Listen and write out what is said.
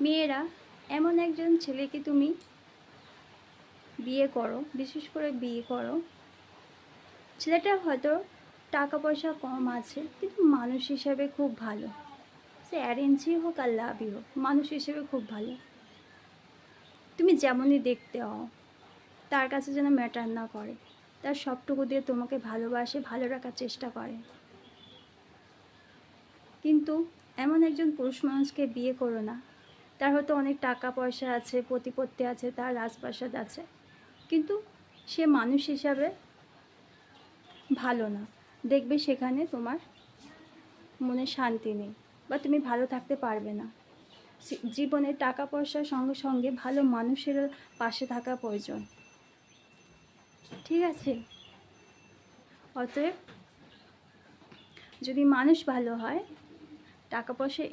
মেয়েরা এমন একজন ছেলেকে তুমি বিয়ে করো, বিশেষ করে বিয়ে করো, ছেলেটা হয়তো টাকা পয়সা কম আছে কিন্তু মানুষ হিসাবে খুব ভালো। সে অ্যারেঞ্জই হোক আর লাভই হোক, মানুষ হিসেবে খুব ভালো। তুমি যেমনই দেখতে হও তার কাছে যেন ম্যাটার না করে, তার সবটুকু দিয়ে তোমাকে ভালোবাসে, ভালো রাখার চেষ্টা করে। কিন্তু এমন একজন পুরুষ মানুষকে বিয়ে করো না, তার হয়তো অনেক টাকা পয়সা আছে, প্রতিপত্তি আছে, তার রাজপ্রাসাদ আছে, কিন্তু সে মানুষ হিসাবে ভালো না। দেখবে সেখানে তোমার মনে শান্তি নেই বা তুমি ভালো থাকতে পারবে না। জীবনে টাকা পয়সার সঙ্গে সঙ্গে ভালো মানুষের পাশে থাকা প্রয়োজন, ঠিক আছে? অতএব যদি মানুষ ভালো হয়, টাকা পয়সা